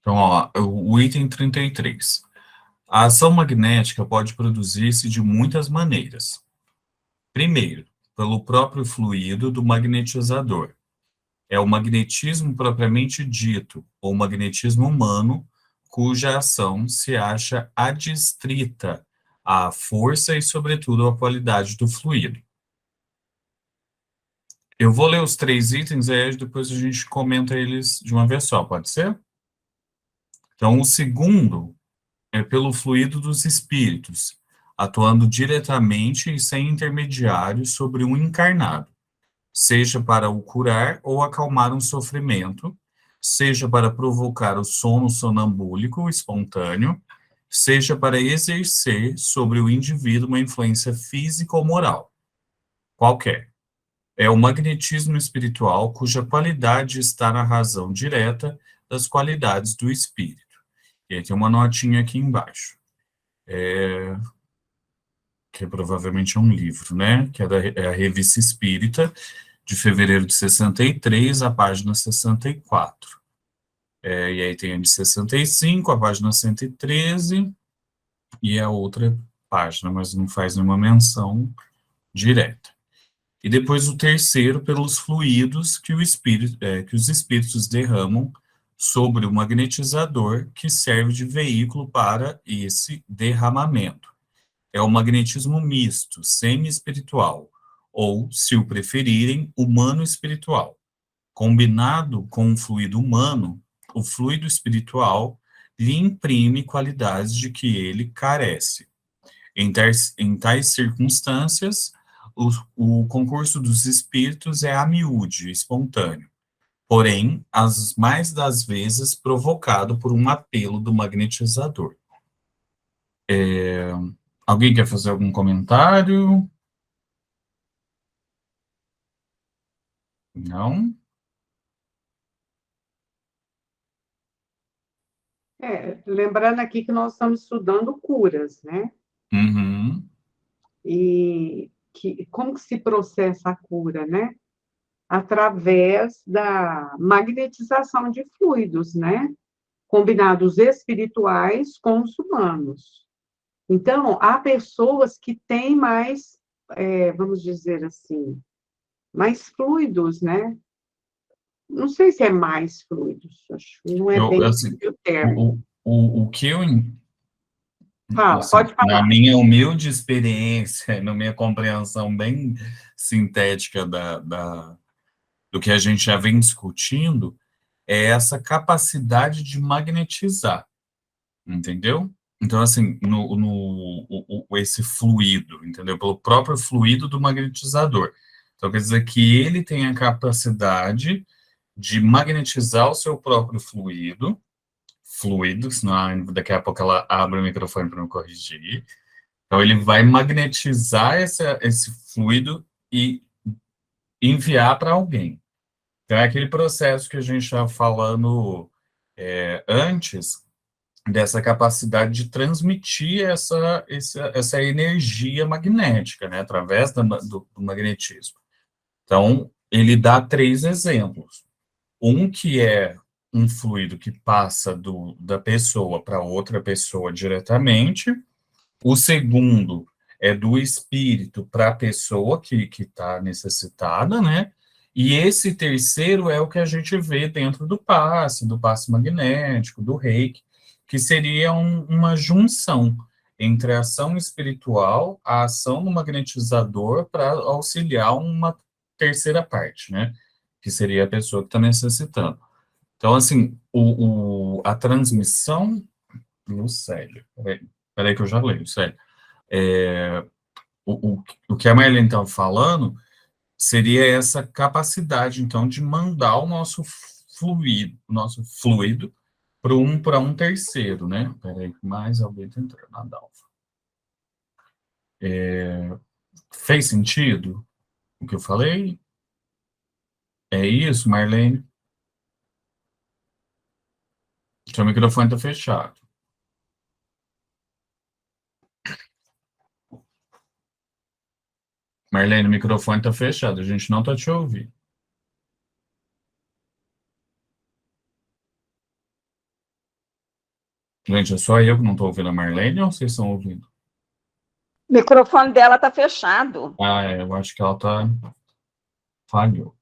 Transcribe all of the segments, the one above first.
Então, ó, o item 33. A ação magnética pode produzir-se de muitas maneiras. Primeiro, pelo próprio fluido do magnetizador. É o magnetismo propriamente dito, ou magnetismo humano, cuja ação se acha adstrita à força e, sobretudo, à qualidade do fluido. Eu vou ler os três itens, aí depois a gente comenta eles de uma vez só, pode ser? Então, o segundo é pelo fluido dos espíritos, atuando diretamente e sem intermediário sobre um encarnado, seja para o curar ou acalmar um sofrimento, seja para provocar o sono sonambúlico espontâneo, seja para exercer sobre o indivíduo uma influência física ou moral, qualquer. É o magnetismo espiritual cuja qualidade está na razão direta das qualidades do espírito. E aí tem uma notinha aqui embaixo, que provavelmente é um livro, né? Que é a Revista Espírita, de fevereiro de 63, a página 64. E aí tem a de 65, a página 113, e a outra página, mas não faz nenhuma menção direta. E depois o terceiro, pelos fluidos que que os espíritos derramam sobre o magnetizador que serve de veículo para esse derramamento. É o magnetismo misto, semi-espiritual, ou, se o preferirem, humano-espiritual. Combinado com o fluido humano, o fluido espiritual lhe imprime qualidades de que ele carece. Em tais circunstâncias, o concurso dos espíritos é a miúde, espontâneo, porém, as mais das vezes provocado por um apelo do magnetizador. Alguém quer fazer algum comentário? Não? Lembrando aqui que nós estamos estudando curas, né? Uhum. E como que se processa a cura, né? Através da magnetização de fluidos, né? Combinados espirituais com os humanos. Então, há pessoas que têm mais, vamos dizer assim, mais fluidos, né? Não sei se é mais fluidos, acho que não é Eu, bem assim, esse o termo. o que eu, Fala, assim, pode na falar. minha humilde experiência, na minha compreensão bem sintética do que a gente já vem discutindo, é essa capacidade de magnetizar, entendeu? Então, assim, esse fluido, entendeu? Pelo próprio fluido do magnetizador. Então, quer dizer que ele tem a capacidade de magnetizar o seu próprio fluido, senão daqui a pouco ela abre o microfone para me corrigir. Então, ele vai magnetizar esse fluido e enviar para alguém. Então, é aquele processo que a gente estava falando antes, dessa capacidade de transmitir essa energia magnética, né, através do magnetismo. Então, ele dá três exemplos. Um que é um fluido que passa da pessoa para outra pessoa diretamente. O segundo é do espírito para a pessoa que está necessitada, né? E esse terceiro é o que a gente vê dentro do passe magnético, do reiki, que seria uma junção entre a ação espiritual, a ação do magnetizador para auxiliar uma terceira parte, né? Que seria a pessoa que está necessitando. Então, assim, a transmissão no Célio. Peraí que eu já leio, Célio. É, o que a Marlene estava falando seria essa capacidade, então, de mandar o nosso fluido para um terceiro, né? Peraí, mais alguém está entrando na Dalva. Fez sentido o que eu falei? É isso, Marlene? Seu microfone está fechado. Marlene, o microfone está fechado, a gente não está te ouvindo. Gente, é só eu que não estou ouvindo a Marlene ou vocês estão ouvindo? O microfone dela tá fechado. Ah, é, eu acho que ela tá falhou.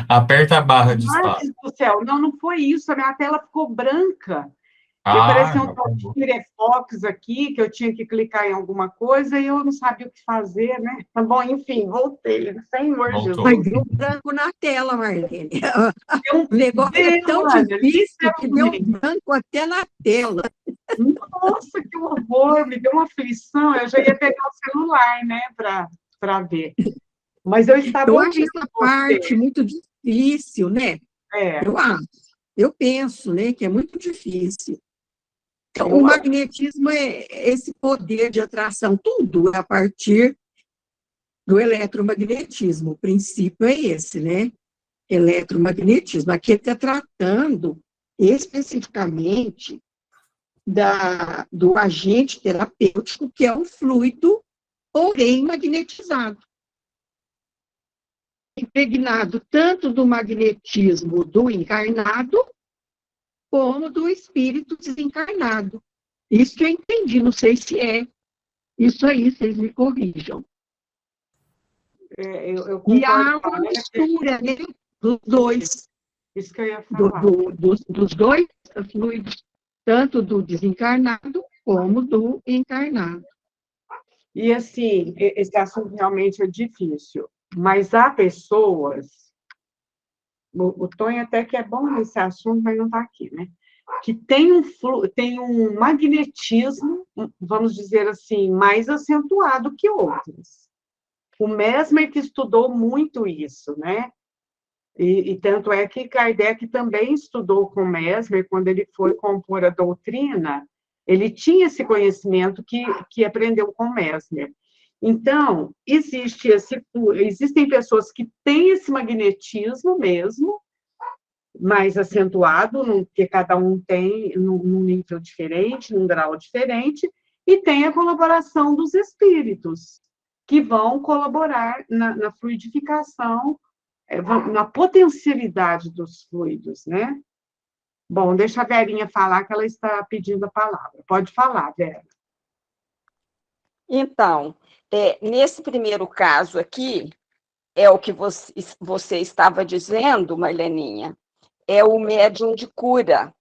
Aperta a barra de Mas espaço. do céu, não, não foi isso. A minha tela ficou branca. E Ah, apareceu um já tal de acabou. Firefox aqui, que eu tinha que clicar em alguma coisa e eu não sabia o que fazer, né? Tá bom, enfim, voltei. Senhor Voltou. Mas Jesus. deu branco na tela, Marlene. Deu, O negócio é tão Ana, difícil que deu literalmente. branco até na tela. Nossa, que horror, me deu uma aflição. Eu já ia pegar o celular, né, para ver. Mas eu estava Eu acho ouvindo essa parte você. muito difícil, né? É, Eu acho. Eu penso, né, que é muito difícil. Então, o eu, magnetismo é esse poder de atração, tudo é a partir do eletromagnetismo. O princípio é esse, né? Eletromagnetismo. Aqui ele está tratando especificamente do agente terapêutico, que é o fluido, porém magnetizado. Impregnado tanto do magnetismo do encarnado, como do espírito desencarnado. Isso que eu entendi, não sei se é isso aí, vocês me corrijam. eu E concordo há com a uma Ana, que é mistura, né, dos dois, isso que eu ia falar. dos dois fluidos, tanto do desencarnado como do encarnado. E, assim, esse assunto realmente é difícil, mas há pessoas, o Tonho até que é bom nesse assunto, mas não está aqui, né? Que tem um magnetismo, vamos dizer assim, mais acentuado que outros. O Mesmer que estudou muito isso, né? E tanto é que Kardec também estudou com Mesmer, quando ele foi compor a doutrina, ele tinha esse conhecimento que aprendeu com Mesmer. Então, existem pessoas que têm esse magnetismo mesmo, mais acentuado, porque cada um tem num nível diferente, num grau diferente, e tem a colaboração dos espíritos, que vão colaborar na fluidificação, na potencialidade dos fluidos, né? Bom, deixa a Verinha falar, que ela está pedindo a palavra. Pode falar, Vera. Então, nesse primeiro caso aqui, é o que você estava dizendo, Marleninha, é o médium de cura.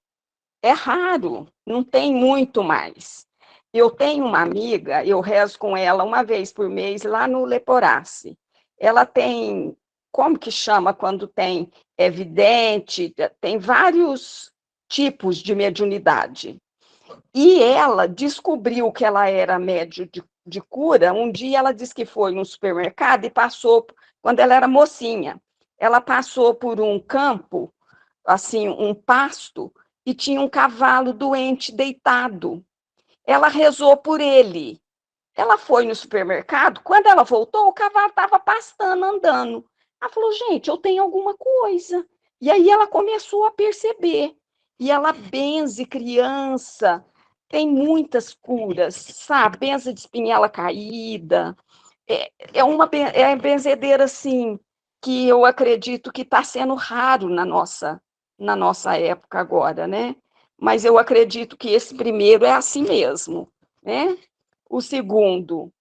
É raro, não tem muito mais. Eu tenho uma amiga, eu rezo com ela uma vez por mês lá no Leporace. Ela tem, como que chama quando tem vidente, tem vários tipos de mediunidade. E ela descobriu que ela era médium de cura. Um dia ela disse que foi num supermercado e passou, quando ela era mocinha, ela passou por um campo, assim, um pasto, e tinha um cavalo doente deitado. Ela rezou por ele. Ela foi no supermercado, quando ela voltou, o cavalo estava pastando, andando. Ela falou, gente, eu tenho alguma coisa. E aí ela começou a perceber. E ela benze criança, tem muitas curas, sabe? Benze de espinhela caída. É uma benzedeira, assim, que eu acredito que está sendo raro na nossa época agora, né? Mas eu acredito que esse primeiro é assim mesmo, né? O segundo,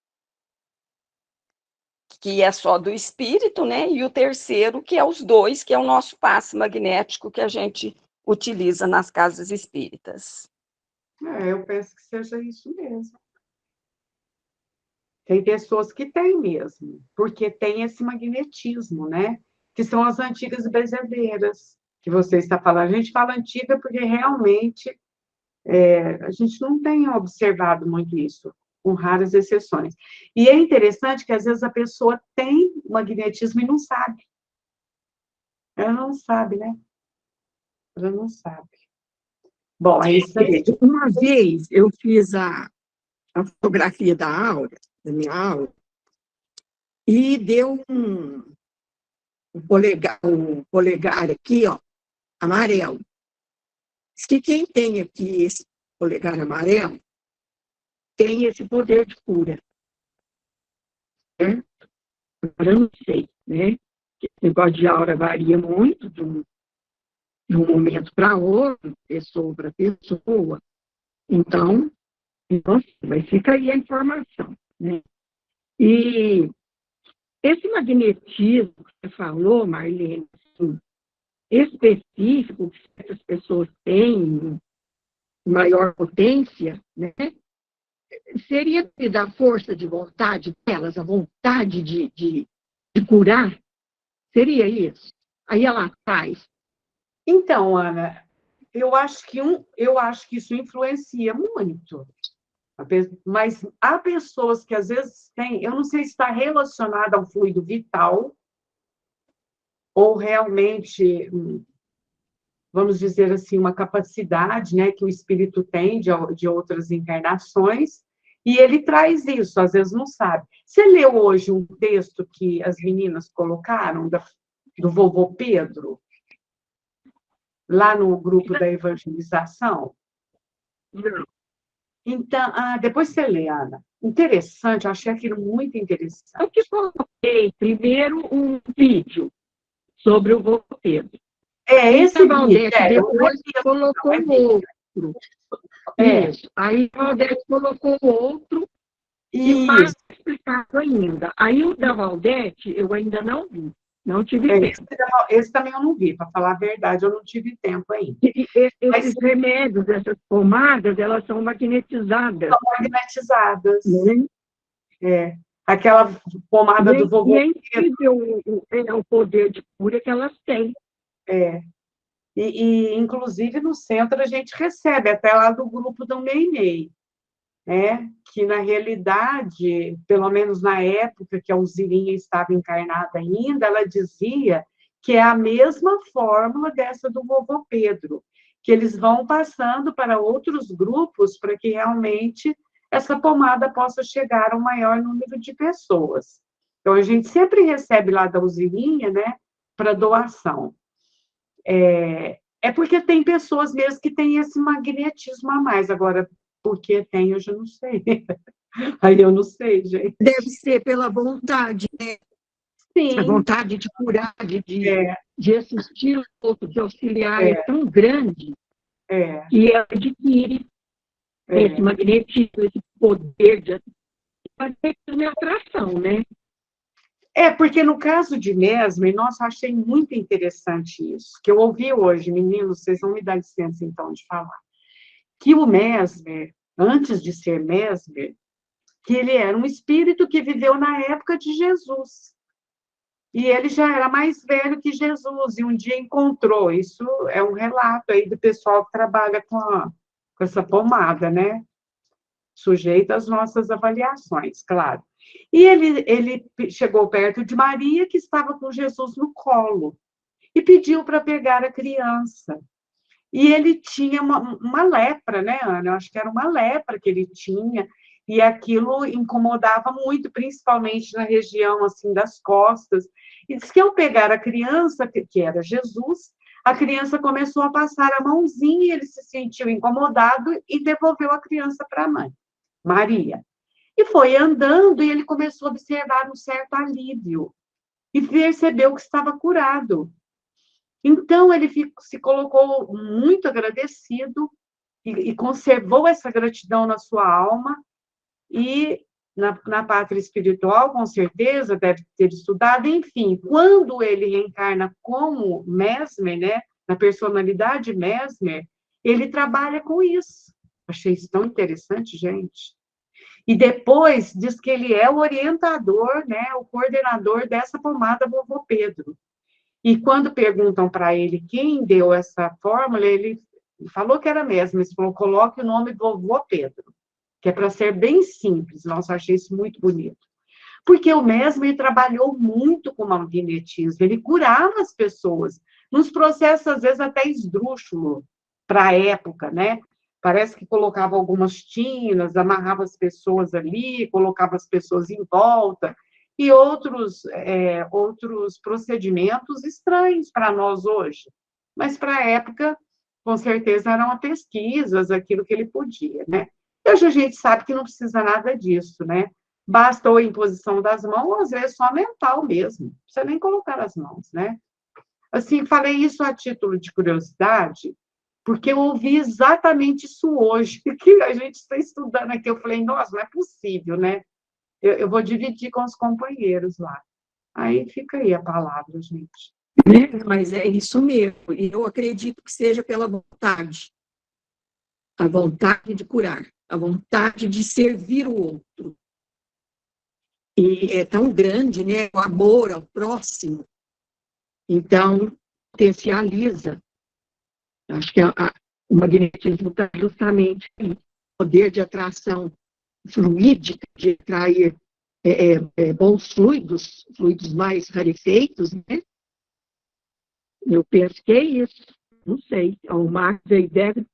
que é só do espírito, né? E o terceiro, que é os dois, que é o nosso passe magnético que a gente utiliza nas casas espíritas. Eu penso que seja isso mesmo. Tem pessoas que têm mesmo, porque tem esse magnetismo, né? Que são as antigas brasileiras que você está falando. A gente fala antiga porque realmente a gente não tem observado muito isso, com raras exceções. E é interessante que às vezes a pessoa tem magnetismo e não sabe. Ela não sabe, né? Ela não sabe. Bom, é isso aí. Uma vez eu fiz a fotografia da minha aula, e deu um polegar aqui, ó, amarelo. Diz que quem tem aqui esse polegar amarelo tem esse poder de cura, né? Agora eu não sei, né? Esse negócio de aura varia muito de um momento para outro, pessoa para pessoa. Então, mas fica aí a informação, né? E esse magnetismo que você falou, Marlene, assim, específico, que essas pessoas têm maior potência, né? Seria da força de vontade delas, a vontade de curar? Seria isso? Aí ela faz. Então, Ana, eu acho que isso influencia muito. Mas há pessoas que às vezes têm, eu não sei se está relacionado ao fluido vital ou realmente, vamos dizer assim, uma capacidade, né, que o espírito tem de outras encarnações, e ele traz isso, às vezes não sabe. Você leu hoje um texto que as meninas colocaram, do vovô Pedro, lá no grupo da evangelização? Não. Então, depois você lê, Ana. Interessante, eu achei aquilo muito interessante. Eu que coloquei primeiro um vídeo sobre o vô Pedro. Esse a Valdete vídeo, depois colocou outro. Isso. Aí a Valdete colocou outro e mais Isso. explicado ainda. Aí o da Valdete eu ainda não vi. Não tive tempo. Esse também eu não vi, para falar a verdade, eu não tive tempo ainda. Esses remédios, essas pomadas, elas são magnetizadas. São magnetizadas. Aquela pomada do vovô. E é incrível o poder de cura que elas têm. Inclusive, no centro, a gente recebe, até lá do grupo do Meimei, né? Que, na realidade, pelo menos na época que a Alzirinha estava encarnada ainda, ela dizia que é a mesma fórmula dessa do vovô Pedro, que eles vão passando para outros grupos para que realmente essa pomada possa chegar ao maior número de pessoas. Então, a gente sempre recebe lá da Alzirinha, né, para doação. É porque tem pessoas mesmo que têm esse magnetismo a mais. Agora, por que tem, eu já não sei. Aí eu não sei, gente. Deve ser pela vontade, né? Sim. A vontade de curar, de assistir o outro, de auxiliar, é tão grande que ela adquire esse magnetismo, esse poder de atração, né? Porque no caso de Mesmer, nossa, achei muito interessante isso, que eu ouvi hoje, meninos, vocês vão me dar licença, então, de falar, que o Mesmer, antes de ser Mesmer, que ele era um espírito que viveu na época de Jesus. E ele já era mais velho que Jesus, e um dia encontrou, isso é um relato aí do pessoal que trabalha com essa pomada, né? Sujeito às nossas avaliações, claro. E ele chegou perto de Maria, que estava com Jesus no colo, e pediu para pegar a criança. E ele tinha uma lepra, né, Ana? Eu acho que era uma lepra que ele tinha, e aquilo incomodava muito, principalmente na região assim das costas. E disse que ao pegar a criança, que era Jesus, a criança começou a passar a mãozinha, ele se sentiu incomodado e devolveu a criança para a mãe, Maria. E foi andando e ele começou a observar um certo alívio e percebeu que estava curado. Então, ele se colocou muito agradecido e conservou essa gratidão na sua alma e na pátria espiritual, com certeza, deve ter estudado. Enfim, quando ele reencarna como Mesmer, né, na personalidade Mesmer, ele trabalha com isso. Achei isso tão interessante, gente. E depois diz que ele é o orientador, né, o coordenador dessa pomada vovô Pedro. E quando perguntam para ele quem deu essa fórmula, ele falou que era mesmo, ele falou, coloque o nome vovô Pedro, que é para ser bem simples. Nossa, achei isso muito bonito. Porque o Mesmer trabalhou muito com magnetismo, ele curava as pessoas, nos processos, às vezes, até esdrúxulo para a época, né? Parece que colocava algumas tinas, amarrava as pessoas ali, colocava as pessoas em volta, e outros procedimentos estranhos para nós hoje. Mas, para a época, com certeza, eram pesquisas, aquilo que ele podia, né? Hoje a gente sabe que não precisa nada disso, né? basta ou a imposição das mãos, ou às vezes só mental mesmo, não precisa nem colocar as mãos, né? Assim, falei isso a título de curiosidade, porque eu ouvi exatamente isso hoje, que a gente está estudando aqui. Eu falei, nossa, não é possível, né? Eu vou dividir com os companheiros lá. Aí fica aí a palavra, gente. Mas é isso mesmo, e eu acredito que seja pela vontade, a vontade de curar, a vontade de servir o outro. E é tão grande, né, o amor ao próximo, então potencializa. Acho que o magnetismo está justamente aí, o poder de atração fluídica, de atrair bons fluidos, fluidos mais rarefeitos, né? Eu penso que é isso, não sei. O Marcos aí deve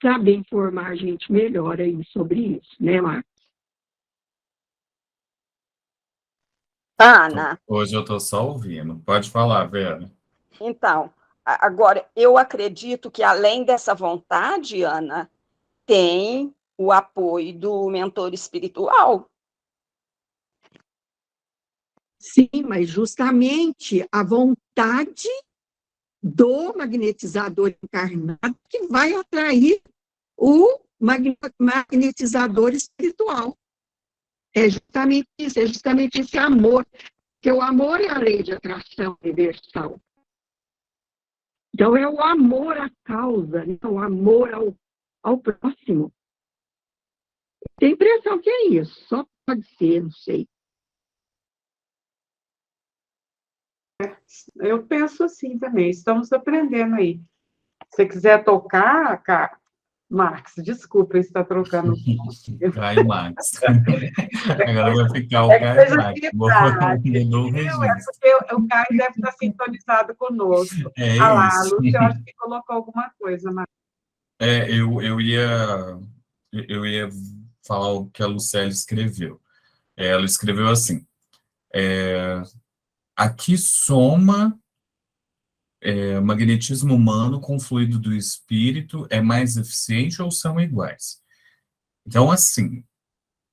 saber informar a gente melhor aí sobre isso, né, Marcos? Ana, Hoje eu estou só ouvindo. Pode falar, Vera. então, agora, eu acredito que além dessa vontade, Ana, tem o apoio do mentor espiritual. Sim, mas justamente a vontade do magnetizador encarnado que vai atrair o magnetizador espiritual. É justamente isso, é justamente esse amor, que o amor é a lei de atração universal. Então, é o amor à causa, né? O amor ao próximo. Tem a impressão que é isso, só pode ser, não sei. Eu penso assim também, estamos aprendendo aí. Se você quiser tocar, Marcos, desculpa, está trocando. Caio Max. Agora vai ficar o Caio coisa Max. de Mudou o entendeu? É registro. porque o Caio deve estar sintonizado conosco. É Ah lá, a isso. Lúcia, eu acho que colocou alguma coisa, mas Eu ia falar o que a Lucélia escreveu. Ela escreveu assim: aqui soma magnetismo humano com fluido do espírito é mais eficiente ou são iguais? Então, assim,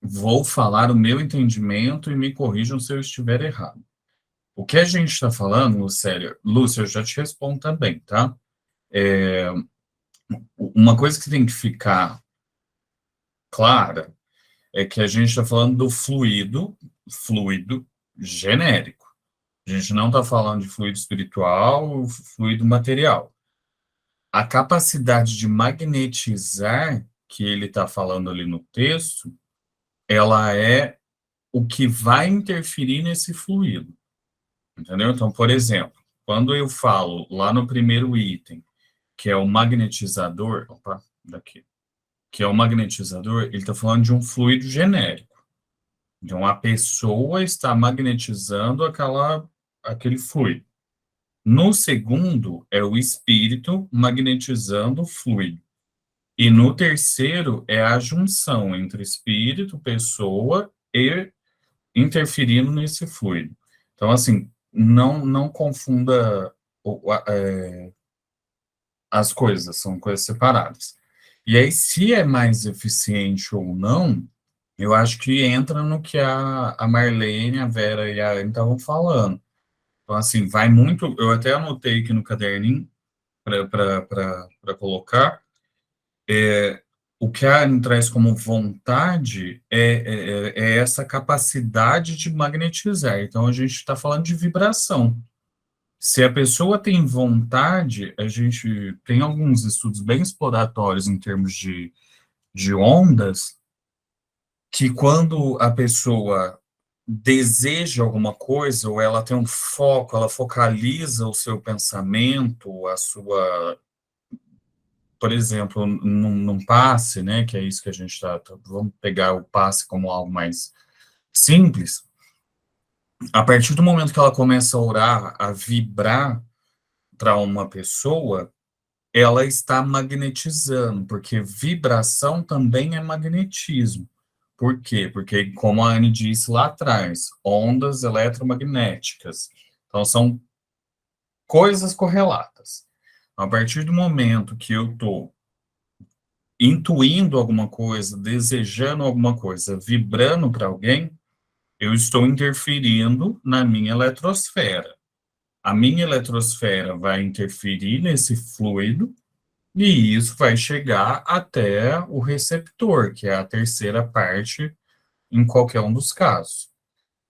vou falar o meu entendimento e me corrijam se eu estiver errado. O que a gente está falando, Lúcia, eu já te respondo também, tá? Uma coisa que tem que ficar clara é que a gente está falando do fluido genérico. A gente não está falando de fluido espiritual, fluido material. A capacidade de magnetizar que ele está falando ali no texto, ela é o que vai interferir nesse fluido, entendeu? Então, por exemplo, quando eu falo lá no primeiro item, que é o magnetizador, que é o magnetizador, ele está falando de um fluido genérico. Então, a pessoa está magnetizando aquele fluido. No segundo, é o espírito magnetizando o fluido. E no terceiro, é a junção entre espírito, pessoa e interferindo nesse fluido. Então, assim, não confunda as coisas, são coisas separadas. E aí, se é mais eficiente ou não, eu acho que entra no que a Marlene, a Vera e a Anne estavam falando. Então, assim, vai muito. Eu até anotei aqui no caderninho para colocar. O que a Anne traz como vontade é essa capacidade de magnetizar. Então, a gente está falando de vibração. Se a pessoa tem vontade, a gente tem alguns estudos bem exploratórios em termos de ondas, que quando a pessoa deseja alguma coisa, ou ela tem um foco, ela focaliza o seu pensamento, por exemplo, num passe, né, que é isso que a gente vamos pegar o passe como algo mais simples, a partir do momento que ela começa a orar, a vibrar para uma pessoa, ela está magnetizando, porque vibração também é magnetismo. Por quê? Porque, como a Anne disse lá atrás, ondas eletromagnéticas. Então, são coisas correlatas. A partir do momento que eu estou intuindo alguma coisa, desejando alguma coisa, vibrando para alguém, eu estou interferindo na minha eletrosfera. A minha eletrosfera vai interferir nesse fluido e isso vai chegar até o receptor, que é a terceira parte em qualquer um dos casos.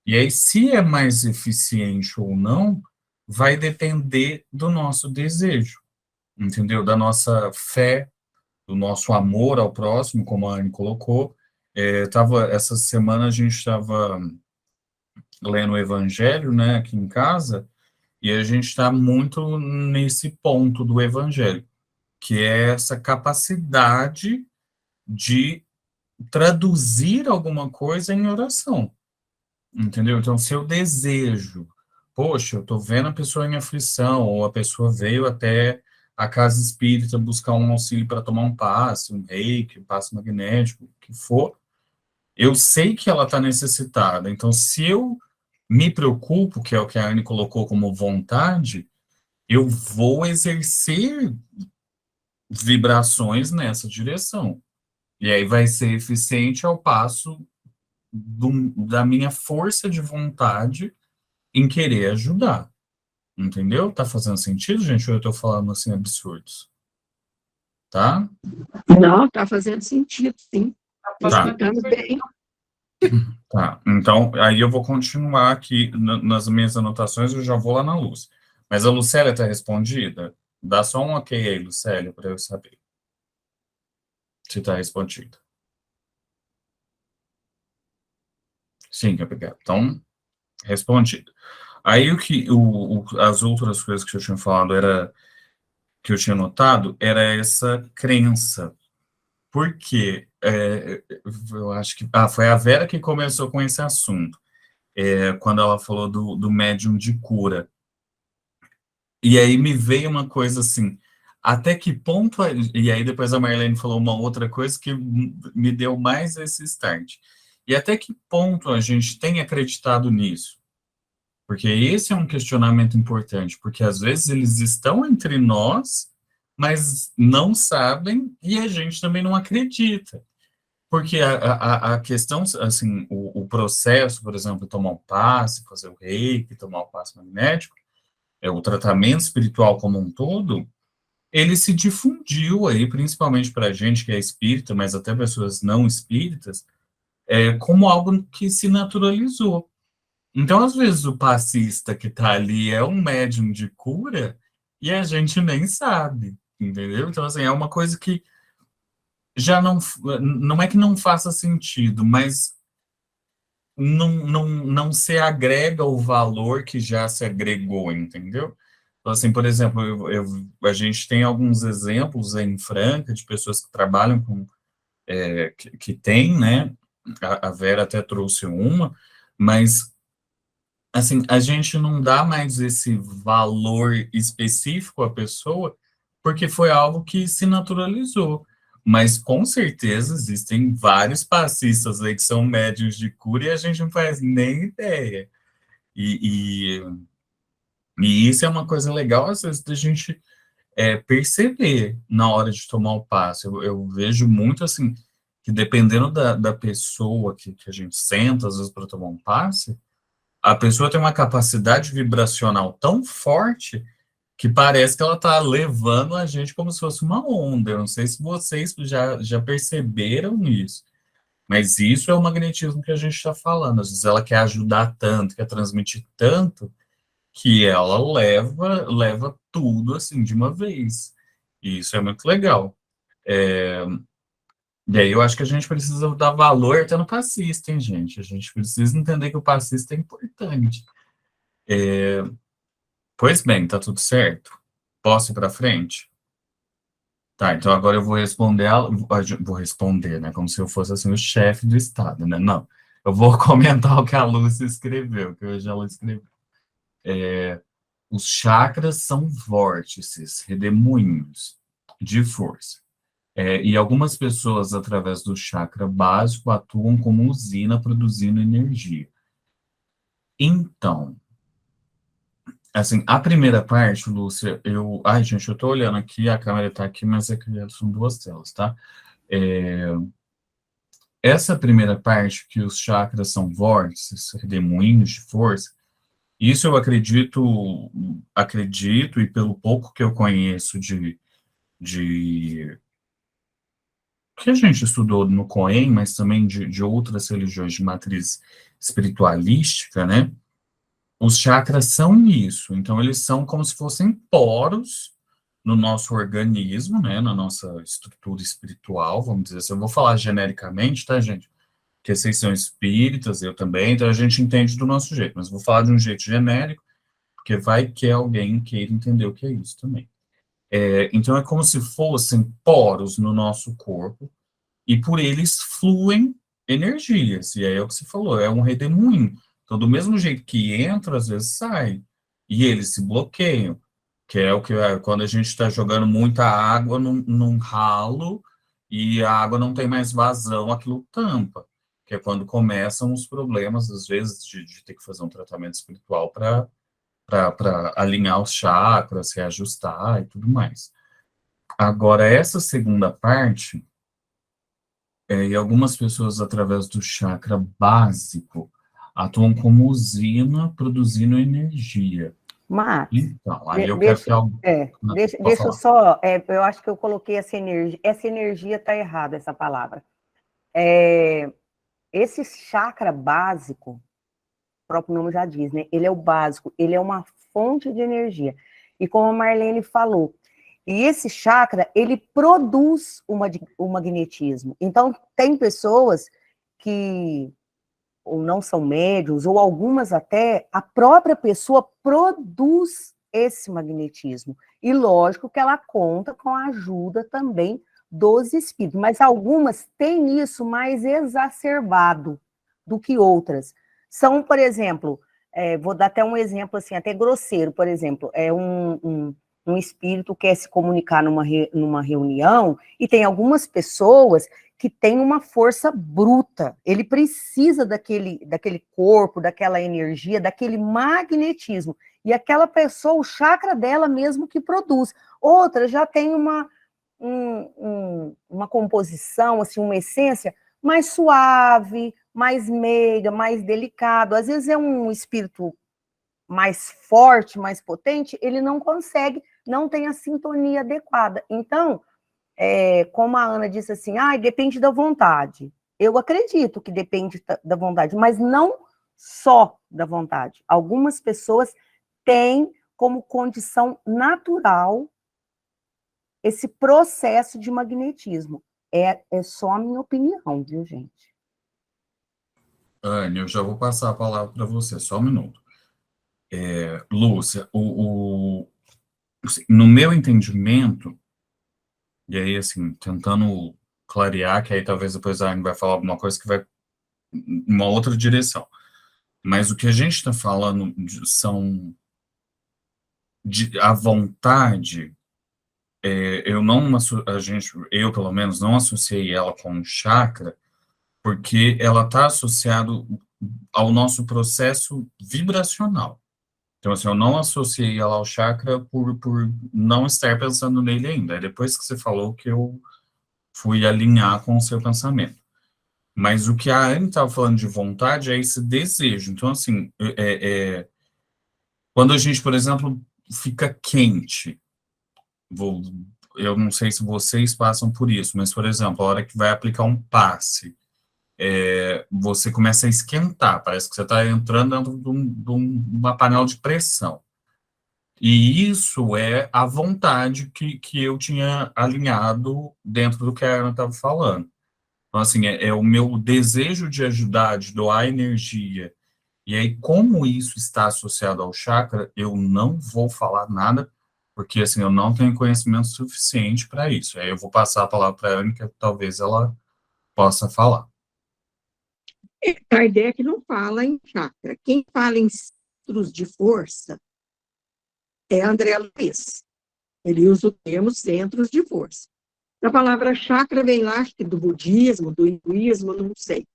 E aí, se é mais eficiente ou não, vai depender do nosso desejo, entendeu? Da nossa fé, do nosso amor ao próximo, como a Anne colocou. Essa semana a gente estava lendo o Evangelho, né, aqui em casa, e a gente está muito nesse ponto do Evangelho, que é essa capacidade de traduzir alguma coisa em oração, entendeu? Então, se eu desejo, poxa, eu estou vendo a pessoa em aflição, ou a pessoa veio até a casa espírita buscar um auxílio para tomar um passe, um reiki, um passe magnético, o que for, eu sei que ela está necessitada. Então, se eu me preocupo, que é o que a Anne colocou como vontade, eu vou exercer vibrações nessa direção. E aí vai ser eficiente ao passo da minha força de vontade em querer ajudar. Entendeu? Tá fazendo sentido, gente? Ou eu tô falando assim absurdos? Tá? Não, está fazendo sentido, sim. Tá. Explicando bem. Tá. Então, aí eu vou continuar aqui nas minhas anotações, eu já vou lá na Luz. Mas a Lucélia tá respondida? Dá só um ok aí, Lucélia, para eu saber se tá respondida. Sim, obrigado. Então, respondido. Aí as outras coisas que eu tinha falado que eu tinha notado era essa crença. Porque eu acho que foi a Vera que começou com esse assunto, quando ela falou do médium de cura. E aí me veio uma coisa assim, até que ponto. E aí depois a Marlene falou uma outra coisa que me deu mais esse start. E até que ponto a gente tem acreditado nisso? Porque esse é um questionamento importante, porque às vezes eles estão entre nós, mas não sabem e a gente também não acredita. Porque a questão, assim, o processo, por exemplo, tomar um passe, fazer o reiki, tomar o passe magnético, o tratamento espiritual como um todo, ele se difundiu aí, principalmente para a gente que é espírita, mas até pessoas não espíritas, como algo que se naturalizou. Então, às vezes, o passista que está ali é um médium de cura e a gente nem sabe, entendeu? Então, assim, é uma coisa que já não é que não faça sentido, mas não se agrega o valor que já se agregou, entendeu? Então, assim, por exemplo, a gente tem alguns exemplos em Franca de pessoas que trabalham com, que tem, né? A Vera até trouxe uma, mas assim, a gente não dá mais esse valor específico à pessoa, porque foi algo que se naturalizou. Mas com certeza existem vários passistas aí que são médiuns de cura e a gente não faz nem ideia. E, e isso é uma coisa legal, às vezes, da gente perceber na hora de tomar o passe. Eu vejo muito assim, que dependendo da pessoa que a gente senta, às vezes, para tomar um passe, a pessoa tem uma capacidade vibracional tão forte que parece que ela está levando a gente como se fosse uma onda. Eu não sei se vocês já perceberam isso, mas isso é o magnetismo que a gente está falando. Às vezes ela quer ajudar tanto, quer transmitir tanto, que ela leva tudo assim de uma vez. E isso é muito legal. E aí eu acho que a gente precisa dar valor até no passista, hein, gente? A gente precisa entender que o passista é importante. Pois bem, tá tudo certo? Posso ir para frente? Tá, então agora eu vou responder, vou responder, né? Como se eu fosse assim o chefe do Estado, né? Não, eu vou comentar o que a Lúcia escreveu, que hoje ela escreveu. Os chakras são vórtices, redemoinhos de força. E algumas pessoas, através do chakra básico, atuam como usina produzindo energia. Então, assim, a primeira parte, Lúcia, ai, gente, eu tô olhando aqui, a câmera tá aqui, mas é que são duas telas, tá? essa primeira parte, que os chakras são vórtices, redemoinhos de força, isso eu acredito, e pelo pouco que eu conheço de que a gente estudou no Coen, mas também de outras religiões de matriz espiritualística, né? Os chakras são isso, então eles são como se fossem poros no nosso organismo, né, na nossa estrutura espiritual, vamos dizer assim. Eu vou falar genericamente, tá, gente? Porque vocês são espíritas, eu também, então a gente entende do nosso jeito, mas vou falar de um jeito genérico, porque vai que alguém queira entender o que é isso também. Então é como se fossem poros no nosso corpo, e por eles fluem energias, e aí é o que você falou, é um redemoinho. Então, do mesmo jeito que entra, às vezes sai, e eles se bloqueiam, que é o que quando a gente está jogando muita água num ralo, e a água não tem mais vazão, aquilo tampa, que é quando começam os problemas, às vezes, de ter que fazer um tratamento espiritual para alinhar os chakras, reajustar e tudo mais. Agora, essa segunda parte, e algumas pessoas, através do chakra básico, atuam como usina produzindo energia. Max, Então, aí eu quero deixa, que algo. Pode deixa eu falar. só, eu acho que eu coloquei essa energia está errada, essa palavra. Esse chakra básico, o próprio nome já diz, né? Ele é o básico, ele é uma fonte de energia. E como a Marlene falou, e esse chakra, ele produz o magnetismo. Então, tem pessoas que ou não são médiums, ou algumas até, a própria pessoa produz esse magnetismo. E lógico que ela conta com a ajuda também dos espíritos, mas algumas têm isso mais exacerbado do que outras. São, por exemplo, vou dar até um exemplo assim, até grosseiro, por exemplo, um espírito quer se comunicar numa reunião, e tem algumas pessoas que têm uma força bruta, ele precisa daquele corpo, daquela energia, daquele magnetismo, e aquela pessoa, o chakra dela mesmo que produz. Outra já tem uma composição, assim, uma essência mais suave, mais meiga, mais delicado. Às vezes é um espírito mais forte, mais potente, ele não consegue, não tem a sintonia adequada. Então, como a Ana disse assim, depende da vontade. Eu acredito que depende da vontade, mas não só da vontade. Algumas pessoas têm como condição natural esse processo de magnetismo. É só a minha opinião, viu, gente? Anne, eu já vou passar a palavra para você, só um minuto. Lúcia, no meu entendimento, e aí, assim, tentando clarear, que aí talvez depois a Anne vai falar alguma coisa que vai em uma outra direção. Mas o que a gente está falando são a vontade. Eu pelo menos não associei ela com um chakra, porque ela está associado ao nosso processo vibracional. Então, assim, eu não associei ela ao chakra por não estar pensando nele ainda. É depois que você falou que eu fui alinhar com o seu pensamento. Mas o que a Anne estava falando de vontade é esse desejo. Então, assim, quando a gente, por exemplo, fica quente, eu não sei se vocês passam por isso, mas, por exemplo, a hora que vai aplicar um passe, você começa a esquentar, parece que você está entrando dentro de uma panela de pressão. E isso é a vontade que eu tinha alinhado dentro do que a Ana estava falando. Então, assim, é o meu desejo de ajudar, de doar energia. E aí, como isso está associado ao chakra, eu não vou falar nada, porque, assim, eu não tenho conhecimento suficiente para isso. Aí eu vou passar a palavra para a Ana, que talvez ela possa falar. Kardec não fala em chakra. Quem fala em centros de força é André Luiz. Ele usa o termo centros de força. A palavra chakra vem lá, acho que do budismo, do hinduísmo, não sei.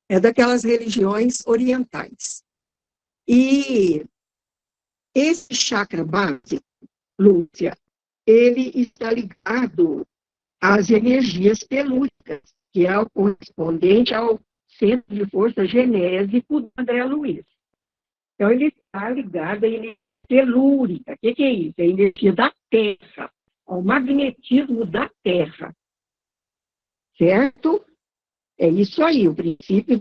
É daquelas religiões orientais. E esse chakra básico, Lúcia, ele está ligado às energias telúricas. que é o correspondente ao centro de força genésico do André Luiz. Então, ele está ligado à energia telúrica. O que é isso? É a energia da Terra, ao magnetismo da Terra. Certo? É isso aí, o princípio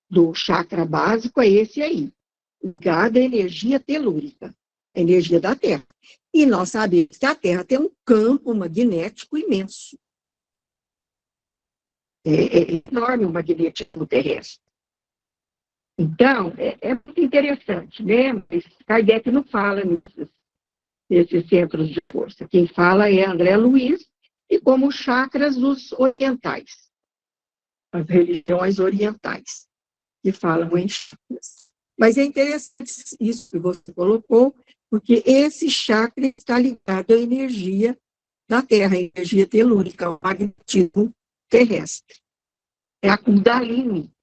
do chakra básico é esse aí, ligado à energia telúrica, a energia da Terra. E nós sabemos que a Terra tem um campo magnético imenso. É enorme o magnetismo terrestre. Então, é muito interessante, né? Mas Kardec não fala nesses centros de força. Quem fala é André Luiz, e como chakras dos orientais, as religiões orientais, que falam em chakras. Mas é interessante isso que você colocou, porque esse chakra está ligado à energia da Terra, a energia telúrica, ao magnetismo terrestre. É a Kundalini,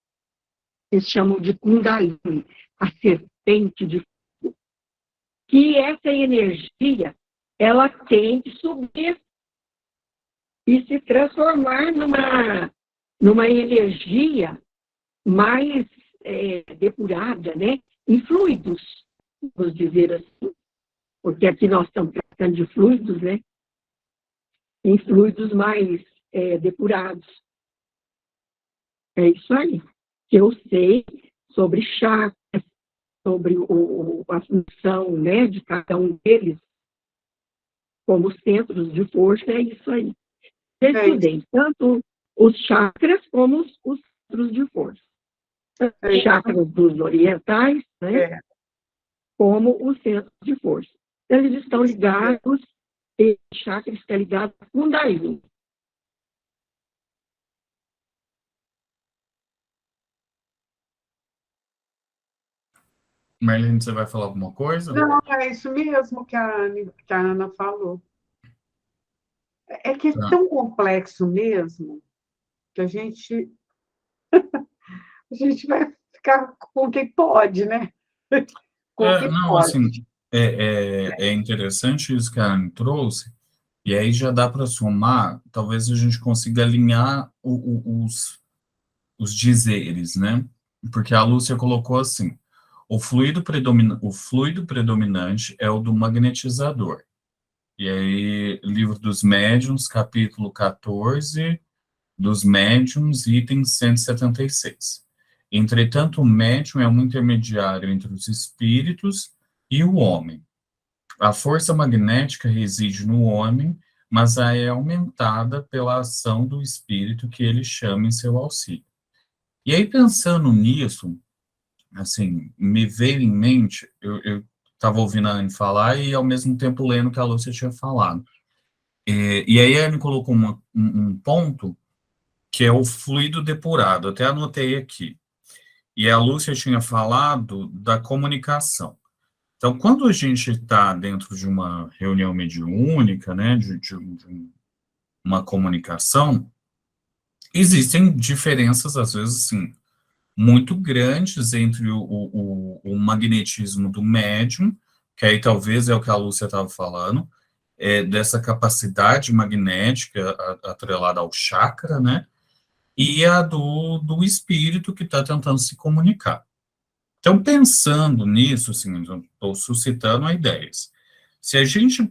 eles chamam de Kundalini, a serpente de fogo. Que essa energia, ela tem que subir e se transformar numa energia mais depurada, né? Em fluidos, vamos dizer assim. Porque aqui nós estamos tratando de fluidos, né? Em fluidos mais depurados. É isso aí. Que eu sei sobre chakras, sobre a função, né, de cada um deles, como centros de força, é isso aí. Eu estudei tanto os chakras como os centros de força. Os chakras dos orientais, né, como os centros de força. Eles estão ligados, esse chakra está ligado a Kundalini. Marlene, você vai falar alguma coisa? Não, é isso mesmo que a Ana falou. É que é Tá. tão complexo mesmo que a gente vai ficar com quem pode, né? Com quem Não, pode. assim, é interessante isso que a Anne trouxe, e aí já dá para somar, talvez a gente consiga alinhar os dizeres, né? Porque a Lúcia colocou assim, o fluido predominante é o do magnetizador. E aí, Livro dos Médiuns, capítulo 14, dos Médiuns, item 176. Entretanto, o médium é um intermediário entre os espíritos e o homem. A força magnética reside no homem, mas é aumentada pela ação do espírito que ele chama em seu auxílio. E aí, pensando nisso, assim, me veio em mente, eu estava ouvindo a Anne falar e, ao mesmo tempo, lendo o que a Lúcia tinha falado. E aí, a Anne colocou um ponto que é o fluido depurado, até anotei aqui. E a Lúcia tinha falado da comunicação. Então, quando a gente está dentro de uma reunião mediúnica, né, de uma comunicação, existem diferenças, às vezes, assim, muito grandes entre o magnetismo do médium, que aí talvez é o que a Lúcia estava falando, dessa capacidade magnética atrelada ao chakra, né, e a do espírito que está tentando se comunicar. Então, pensando nisso, assim, estou suscitando ideias. Se a gente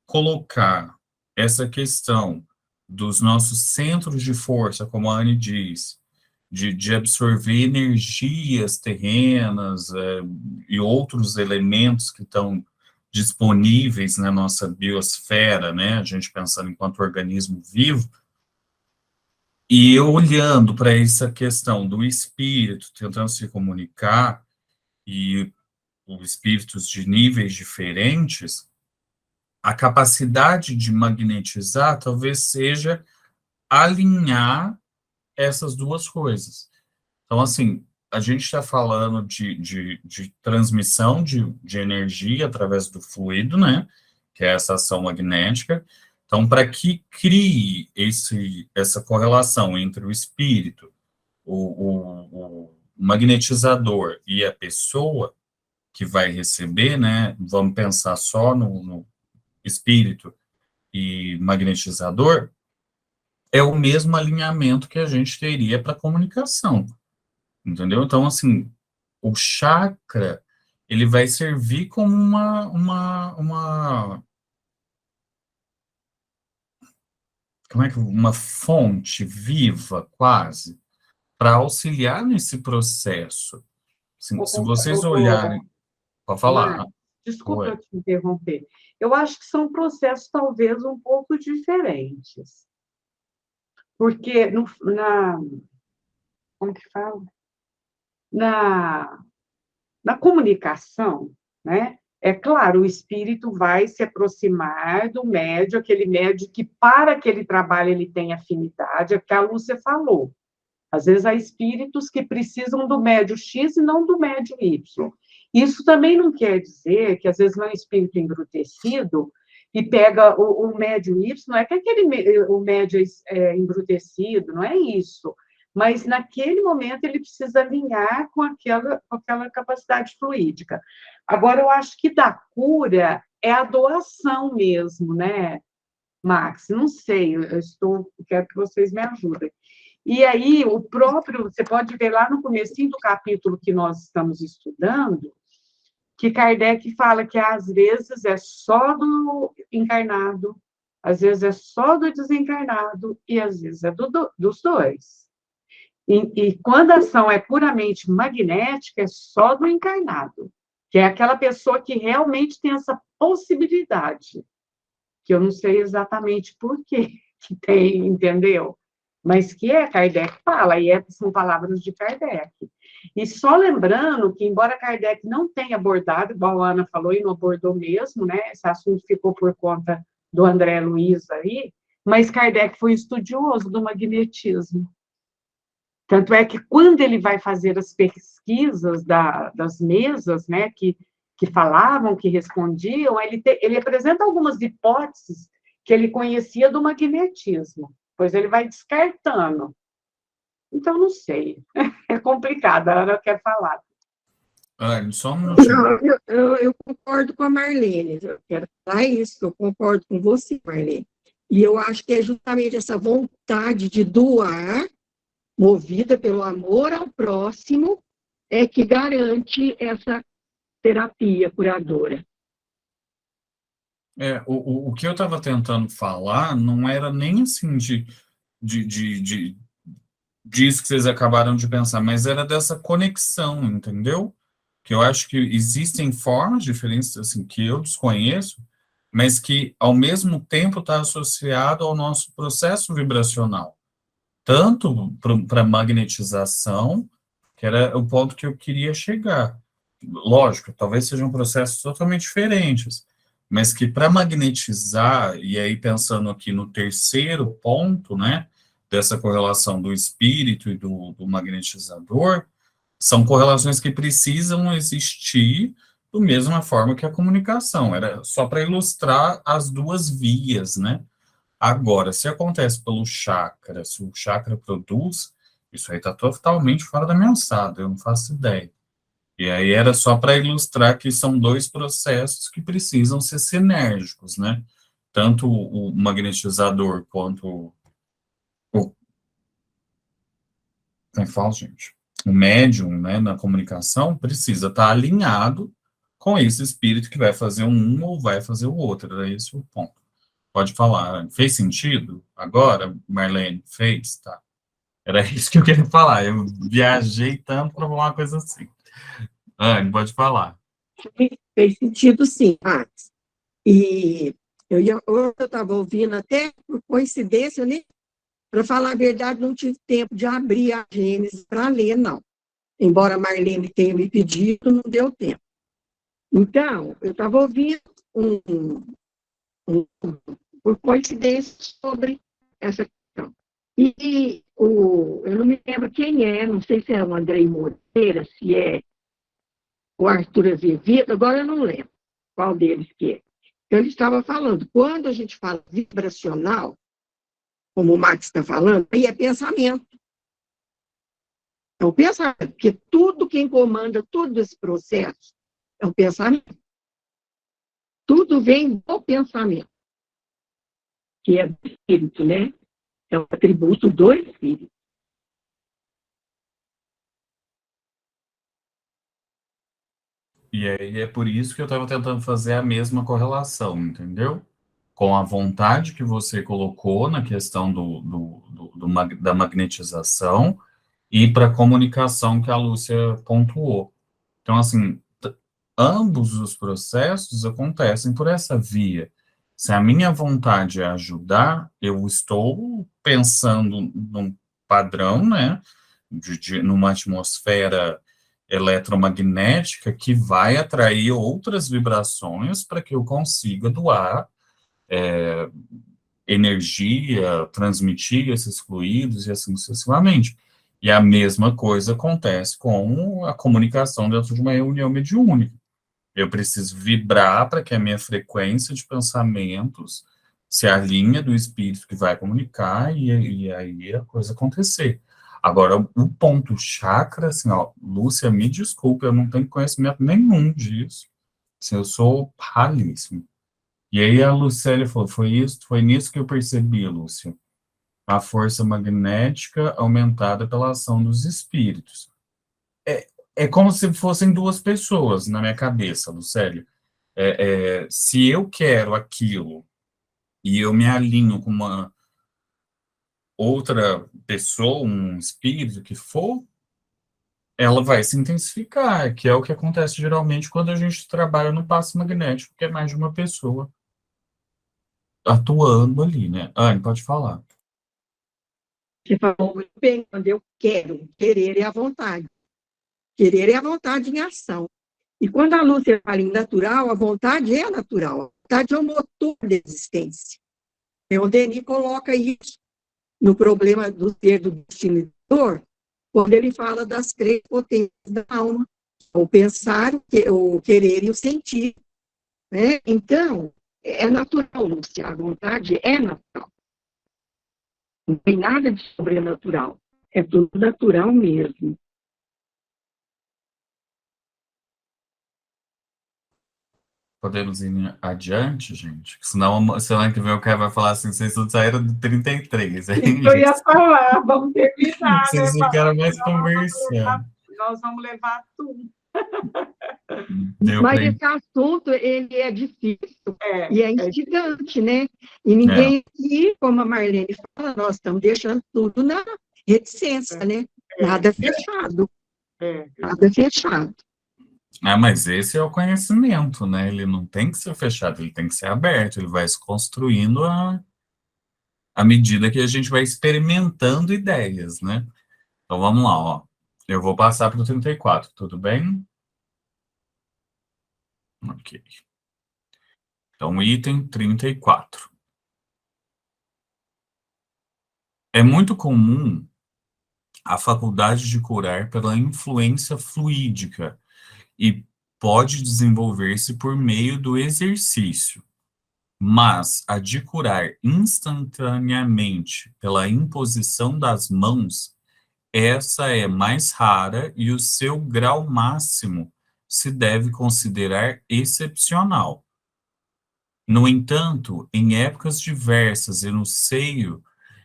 colocar essa questão dos nossos centros de força, como a Anne diz, de absorver energias terrenas e outros elementos que estão disponíveis na nossa biosfera, né, a gente pensando enquanto organismo vivo, e olhando para essa questão do espírito, tentando se comunicar, e os espíritos de níveis diferentes, a capacidade de magnetizar talvez seja alinhar essas duas coisas. Então, assim, a gente está falando de transmissão de energia através do fluido, né? Que é essa ação magnética. Então, para que crie essa correlação entre o espírito, o magnetizador e a pessoa que vai receber, né? Vamos pensar só no espírito e magnetizador. é o mesmo alinhamento que a gente teria para comunicação, entendeu? Então, assim, o chakra, ele vai servir como como é que, uma fonte viva, quase, para auxiliar nesse processo. Assim, se vocês olharem, pode falar. Marcos, desculpa Oi. eu te interromper. Eu acho que são processos talvez um pouco diferentes. Porque como que fala? Na, na comunicação, né? É claro, o espírito vai se aproximar do médio, aquele médio que, para aquele trabalho, ele tem afinidade, é o que a Lúcia falou. Às vezes há espíritos que precisam do médio X e não do médio Y. Isso também não quer dizer que, às vezes, vai um espírito embrutecido e pega o médio Y, não é que o médio é embrutecido, não é isso. Mas, naquele momento, ele precisa alinhar com aquela capacidade fluídica. Agora, eu acho que da cura é a doação mesmo, né, Max? Não sei, quero que vocês me ajudem. E aí, você pode ver lá no comecinho do capítulo que nós estamos estudando, que Kardec fala que às vezes é só do encarnado, às vezes é só do desencarnado e às vezes é dos dois. E quando a ação é puramente magnética, é só do encarnado, que é aquela pessoa que realmente tem essa possibilidade, que eu não sei exatamente por que tem, entendeu? Mas que Kardec fala, e são palavras de Kardec. E só lembrando que, embora Kardec não tenha abordado, igual a Ana falou, e não abordou mesmo, né? Esse assunto ficou por conta do André Luiz aí, mas Kardec foi estudioso do magnetismo. Tanto é que, quando ele vai fazer as pesquisas das mesas, né, que falavam, que respondiam, ele apresenta algumas hipóteses que ele conhecia do magnetismo, pois ele vai descartando. Então, não sei. É complicado, a Ana quer falar. Só um minutinho. Não, eu concordo com a Marlene, eu quero falar isso, eu concordo com você, Marlene. E eu acho que é justamente essa vontade de doar, movida pelo amor ao próximo, é que garante essa terapia curadora. O que eu estava tentando falar não era nem assim disso que vocês acabaram de pensar, mas era dessa conexão, entendeu? Que eu acho que existem formas diferentes, assim, que eu desconheço, mas que, ao mesmo tempo, está associado ao nosso processo vibracional. Tanto para magnetização, que era o ponto que eu queria chegar. Lógico, talvez sejam processos totalmente diferentes, mas que para magnetizar, e aí pensando aqui no terceiro ponto, né, dessa correlação do espírito e do magnetizador, são correlações que precisam existir da mesma forma que a comunicação. Era só para ilustrar as duas vias, né? Agora, se acontece pelo chakra, se o chakra produz, isso aí está totalmente fora da minha alçada, eu não faço ideia. E aí era só para ilustrar que são dois processos que precisam ser sinérgicos, né? Tanto o magnetizador quanto o... Como fala, gente? O médium, né, na comunicação, precisa estar alinhado com esse espírito que vai fazer um ou vai fazer o outro. Era esse o ponto. Pode falar. Fez sentido? Agora, Marlene, fez? Tá. Era isso que eu queria falar. Eu viajei tanto para falar uma coisa assim. Anne, pode falar. Fez sentido, sim, Max. E hoje eu estava ouvindo, até por coincidência, para falar a verdade, não tive tempo de abrir a Gênesis para ler, não. Embora a Marlene tenha me pedido, não deu tempo. Então, eu estava ouvindo por coincidência sobre essa questão. E eu não me lembro quem é, não sei se é o Andrei Moreira, se é o Arthur Azevedo, agora eu não lembro qual deles que é. Ele estava falando, quando a gente fala vibracional, como o Max está falando, aí é pensamento. É o pensamento, porque tudo quem comanda todo esse processo é o pensamento. Tudo vem do pensamento, que é do espírito, né? É um atributo do espírito. E aí é por isso que eu estava tentando fazer a mesma correlação, entendeu? Com a vontade que você colocou na questão da magnetização e para a comunicação que a Lúcia pontuou. Então, assim, ambos os processos acontecem por essa via. Se a minha vontade é ajudar, eu estou pensando num padrão, né, numa atmosfera eletromagnética que vai atrair outras vibrações para que eu consiga doar energia, transmitir esses fluidos e assim sucessivamente. E a mesma coisa acontece com a comunicação dentro de uma reunião mediúnica. Eu preciso vibrar para que a minha frequência de pensamentos se alinhe do espírito que vai comunicar e aí a coisa acontecer. Agora, o ponto chakra, assim, ó, Lúcia, me desculpe, eu não tenho conhecimento nenhum disso. Assim, eu sou ralíssimo. E aí a Lucélia falou, foi nisso que eu percebi, Lúcia. A força magnética aumentada pela ação dos espíritos. É como se fossem duas pessoas na minha cabeça, Lucélia. Se eu quero aquilo e eu me alinho com uma outra pessoa, um espírito que for, ela vai se intensificar, que é o que acontece geralmente quando a gente trabalha no passo magnético, que é mais de uma pessoa atuando ali, né? Anne, pode falar. Você falou muito bem, quando eu quero, querer é a vontade. Querer é a vontade em ação. E quando a Lúcia fala em natural, a vontade é natural. A vontade é o motor da existência. O Denis coloca isso no problema do ser do destinador, quando ele fala das três potências da alma, o pensar, o querer e o sentir. Né? Então, é natural, Lúcia, a vontade é natural. Não tem nada de sobrenatural. É tudo natural mesmo. Podemos ir adiante, gente? Senão, semana que vem o cara vai falar assim, vocês tudo saíram do 33, hein, Eu ia gente? falar, vamos terminar, Vocês né? ficaram mais conversando. Nós vamos levar tudo. Deu Mas pra... esse assunto, ele é difícil e é instigante, né? E É. ninguém aqui, como a Marlene fala, nós estamos deixando tudo na reticência, né? Nada fechado. Nada fechado. Mas esse é o conhecimento, né? Ele não tem que ser fechado, ele tem que ser aberto, ele vai se construindo à medida que a gente vai experimentando ideias, né? Então vamos lá, ó. Eu vou passar para o 34, tudo bem? Ok. Então, item 34. É muito comum a faculdade de curar pela influência fluídica e pode desenvolver-se por meio do exercício. Mas a de curar instantaneamente pela imposição das mãos, essa é mais rara e o seu grau máximo se deve considerar excepcional. No entanto, em épocas diversas e no seio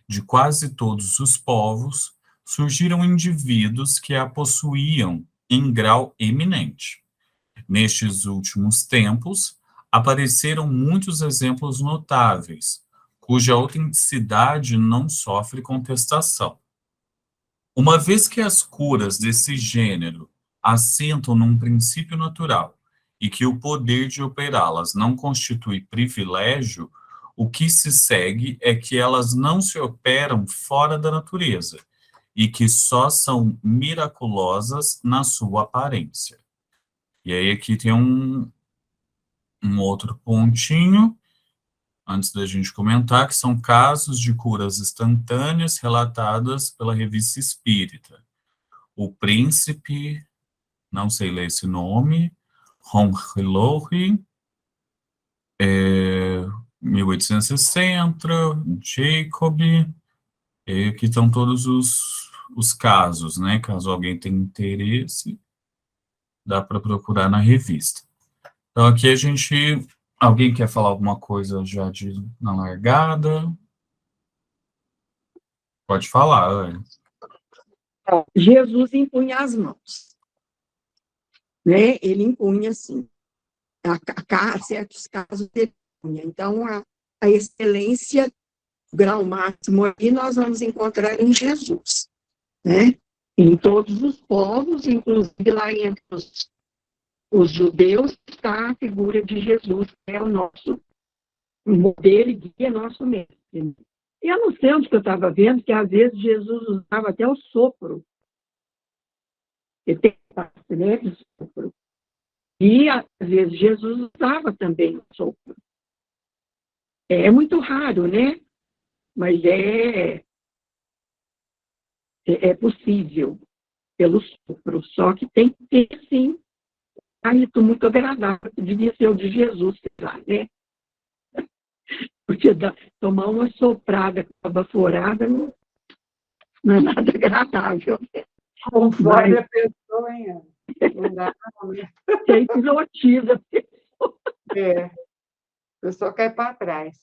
de quase todos os povos, surgiram indivíduos que a possuíam em grau eminente. Nestes últimos tempos, apareceram muitos exemplos notáveis, cuja autenticidade não sofre contestação. Uma vez que as curas desse gênero assentam num princípio natural e que o poder de operá-las não constitui privilégio, o que se segue é que elas não se operam fora da natureza e que só são miraculosas na sua aparência. E aí aqui tem um outro pontinho, antes da gente comentar, que são casos de curas instantâneas relatadas pela Revista Espírita. O Príncipe, não sei ler esse nome, Ronchilori, 1860, Jacob, aqui estão todos os casos, né? Caso alguém tenha interesse, dá para procurar na revista. Então, aqui a gente... Alguém quer falar alguma coisa já na largada? Pode falar, Anne. Jesus impunha as mãos, né? Ele impunha, assim, certos casos ele impunha. Então, a excelência, o grau máximo aí, nós vamos encontrar em Jesus, né? Em todos os povos, inclusive lá entre os judeus, está a figura de Jesus, que é o nosso modelo e guia, nosso mestre. E eu não sei onde que eu estava vendo, que às vezes Jesus usava até o sopro. Ele tem parte, né, de sopro. E às vezes Jesus usava também o sopro. É muito raro, né? Mas é possível pelo sopro. Só que tem que ter, sim, hálito muito agradável. Devia ser o de Jesus, sei lá, né? Porque tomar uma soprada com a baforada não é nada agradável. Conforme a pessoa, hein? Não dá, não, né? Você hipnotiza a pessoa. A pessoa cai para trás.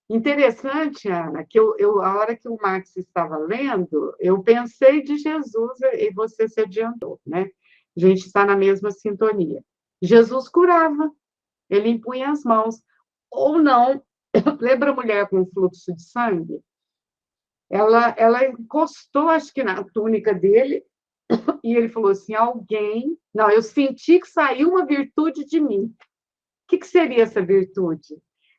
Interessante, Ana, que a hora que o Max estava lendo, eu pensei de Jesus e você se adiantou, né? A gente está na mesma sintonia. Jesus curava, ele impunha as mãos. Ou não, lembra a mulher com fluxo de sangue? Ela encostou, acho que na túnica dele, e ele falou assim, não, eu senti que saiu uma virtude de mim. O que seria essa virtude?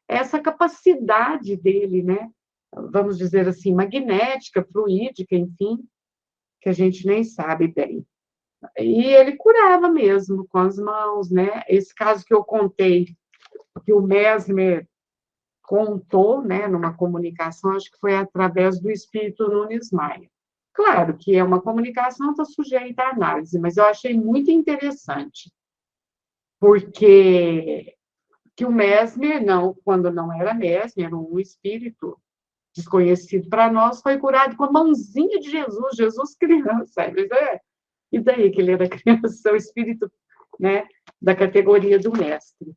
Essa capacidade dele, né? Vamos dizer assim, magnética, fluídica, enfim, que a gente nem sabe bem. E ele curava mesmo com as mãos, né? Esse caso que eu contei, que o Mesmer contou, né, numa comunicação, acho que foi através do Espírito Nunes Maia. Claro que é uma comunicação, está sujeita à análise, mas eu achei muito interessante, porque que o Mesmer, quando não era Mesmer, era um espírito desconhecido para nós, foi curado com a mãozinha de Jesus, Jesus criança. E daí que ele era criança, o espírito, né, da categoria do mestre.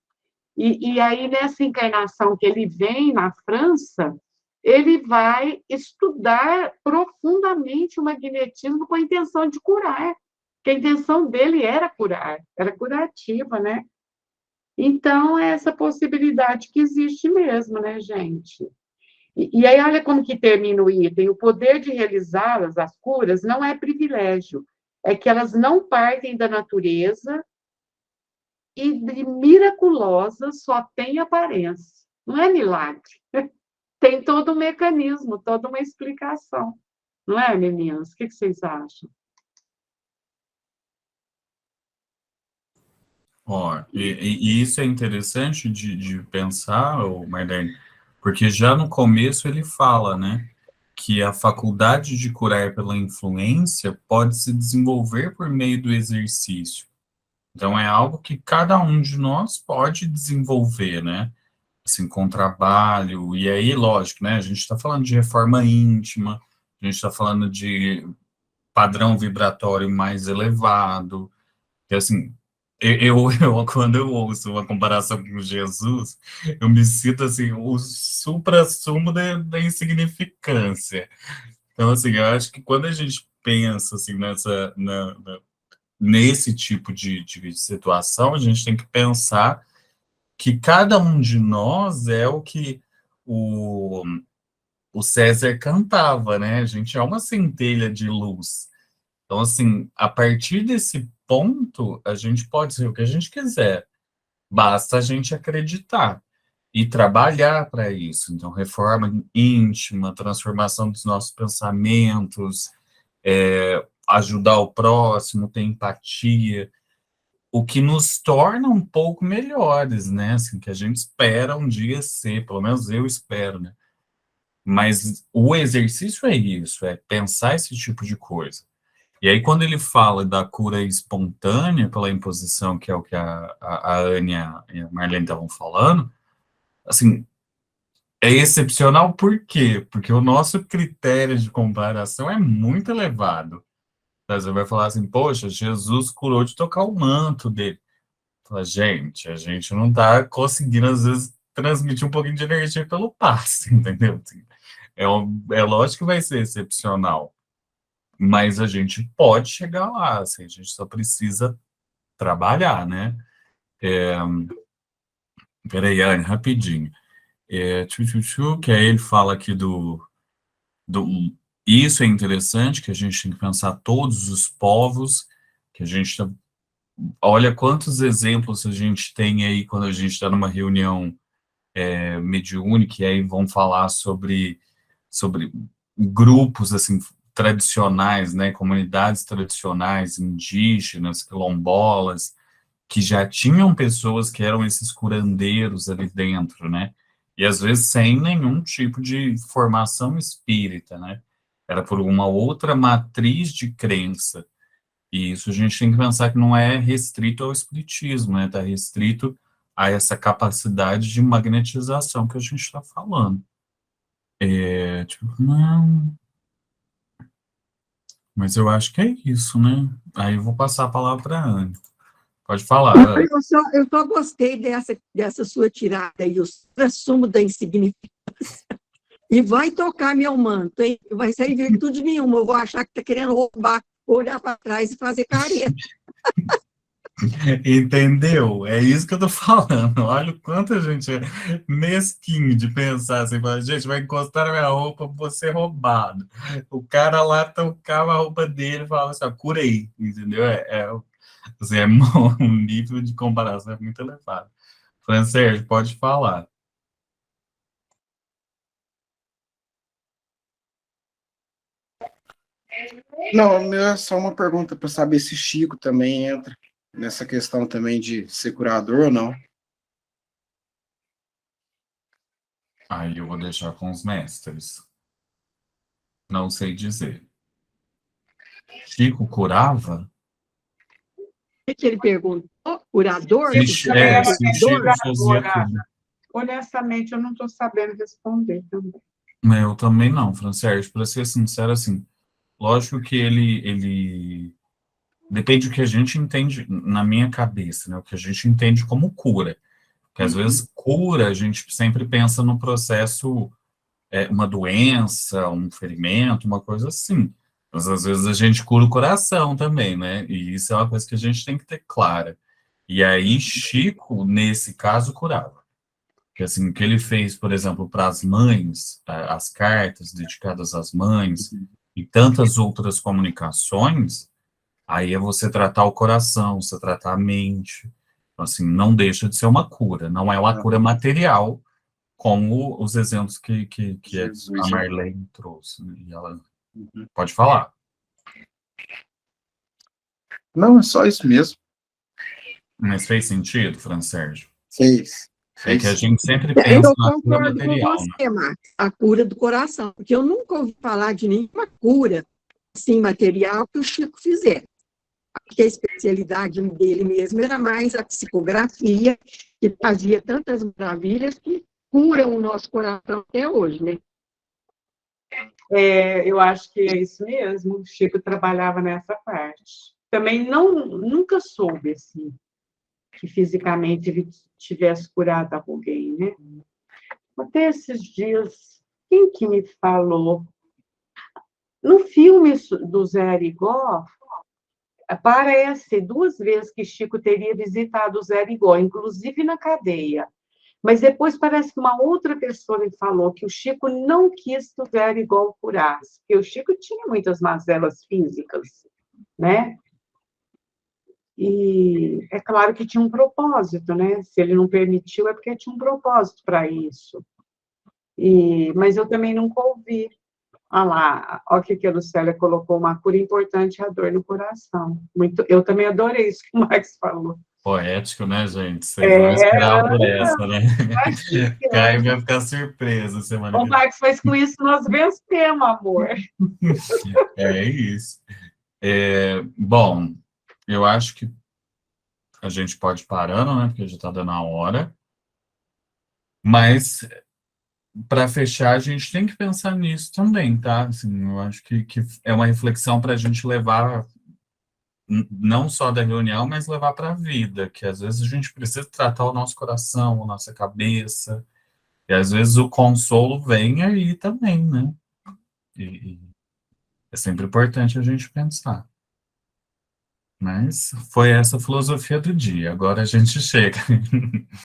E aí, nessa encarnação que ele vem na França, ele vai estudar profundamente o magnetismo com a intenção de curar, que a intenção dele era curar, era curativa, né? Então, é essa possibilidade que existe mesmo, né, gente? E aí, olha como que termina o item. O poder de realizá-las, as curas, não é privilégio, é que elas não partem da natureza e de miraculosa só tem aparência. Não é milagre. Tem todo um mecanismo, toda uma explicação. Não é, meninas? O que vocês acham? Ó, e isso é interessante de pensar, Marlene, porque já no começo ele fala, né, que a faculdade de curar pela influência pode se desenvolver por meio do exercício. Então, é algo que cada um de nós pode desenvolver, né? Assim, com trabalho. E aí, lógico, né? A gente está falando de reforma íntima, a gente está falando de padrão vibratório mais elevado. Que, assim, quando eu ouço uma comparação com Jesus, eu me sinto, assim, o suprassumo da insignificância. Então, assim, eu acho que quando a gente pensa, assim, nesse tipo de situação, a gente tem que pensar que cada um de nós é o que o, o César cantava, né? A gente é uma centelha de luz. Então, assim, a partir desse ponto, a gente pode ser o que a gente quiser. Basta a gente acreditar e trabalhar para isso. Então, reforma íntima, transformação dos nossos pensamentos, ajudar o próximo, ter empatia, o que nos torna um pouco melhores, né? Assim, que a gente espera um dia ser, pelo menos eu espero, né? Mas o exercício é isso, é pensar esse tipo de coisa. E aí, quando ele fala da cura espontânea pela imposição, que é o que a Anne e a Marlene estavam falando, assim, é excepcional por quê? Porque o nosso critério de comparação é muito elevado. Você vai falar assim, poxa, Jesus curou de tocar o manto dele. Fala, gente, a gente não está conseguindo, às vezes, transmitir um pouquinho de energia pelo passe, entendeu? É lógico que vai ser excepcional, mas a gente pode chegar lá, assim, a gente só precisa trabalhar, né? Peraí, Anne, rapidinho. Que aí ele fala aqui do. Isso é interessante, que a gente tem que pensar todos os povos, que a gente olha quantos exemplos a gente tem aí quando a gente está numa reunião mediúnica, e aí vão falar sobre grupos assim tradicionais, né, comunidades tradicionais, indígenas, quilombolas, que já tinham pessoas que eram esses curandeiros ali dentro, né? E às vezes sem nenhum tipo de formação espírita, né? Era por uma outra matriz de crença. E isso a gente tem que pensar que não é restrito ao espiritismo, né? Está restrito a essa capacidade de magnetização que a gente está falando. Não, mas eu acho que é isso, né? Aí eu vou passar a palavra para a Anne. Pode falar, Anne. Eu só gostei dessa sua tirada aí, o sumo da insignificância. E vai tocar meu manto, hein? Vai sair virtude nenhuma. Eu vou achar que está querendo roubar, olhar para trás e fazer careta. Entendeu? É isso que eu tô falando. Olha o quanto a gente é mesquinho de pensar assim, fala, gente, vai encostar na minha roupa, vou ser roubado. O cara lá tocava a roupa dele e falava assim, cura aí, entendeu? Assim, um nível de comparação é muito elevado. Francês, pode falar. Não, é só uma pergunta para saber se Chico também entra nessa questão também de ser curador ou não. Aí eu vou deixar com os mestres. Não sei dizer. Chico curava? O que ele perguntou? Curador? Se o Chico fazia Agora, tudo. honestamente, eu não estou sabendo responder também. Eu também não, Francérgio. Para ser sincero, assim, lógico que ele depende do que a gente entende na minha cabeça, né? O que a gente entende como cura. Porque às vezes cura, a gente sempre pensa no processo, uma doença, um ferimento, uma coisa assim. Mas às vezes a gente cura o coração também, né? E isso é uma coisa que a gente tem que ter clara. E aí, Chico, nesse caso, curava. Que assim, o que ele fez, por exemplo, para as mães, as cartas dedicadas às mães e tantas outras comunicações, aí é você tratar o coração, você tratar a mente. Então, assim, não deixa de ser uma cura, não é uma cura material, como os exemplos que a Marlene trouxe, né? E ela pode falar. Não, é só isso mesmo. Mas fez sentido, Fran Sérgio? Fez. É que a gente sempre Eu pensa na cura concordo com material, né? você, Marcos, a cura do coração, porque eu nunca ouvi falar de nenhuma cura assim, material que o Chico fizesse. Porque a especialidade dele mesmo era mais a psicografia, que fazia tantas maravilhas que curam o nosso coração até hoje, né? Eu acho que é isso mesmo. O Chico trabalhava nessa parte. Também nunca soube assim que fisicamente ele tivesse curado alguém, né? Até esses dias, quem que me falou? No filme do Zé Arigó, aparece 2 vezes que Chico teria visitado o Zé Arigó, inclusive na cadeia. Mas depois parece que uma outra pessoa me falou que o Chico não quis que o Zé Arigó o curasse, porque o Chico tinha muitas mazelas físicas, né? E é claro que tinha um propósito, né? Se ele não permitiu, é porque tinha um propósito para isso. Mas eu também nunca ouvi. Ah lá, olha que a Lucélia colocou, uma cura importante é a dor no coração. Eu também adorei isso que o Max falou. Poético, né, gente? Vocês não esperavam por essa, né? Caio vai ficar surpreso semana Ô, que vem. Max, mas com isso nós vencemos, amor. É isso. Bom, eu acho que a gente pode ir parando, né? Porque já está dando a hora. Mas, para fechar, a gente tem que pensar nisso também, tá? Assim, eu acho que é uma reflexão para a gente levar, não só da reunião, mas levar para a vida, que às vezes a gente precisa tratar o nosso coração, a nossa cabeça, E às vezes o consolo vem aí também, né? E é sempre importante a gente pensar. Mas foi essa a filosofia do dia. Agora a gente chega.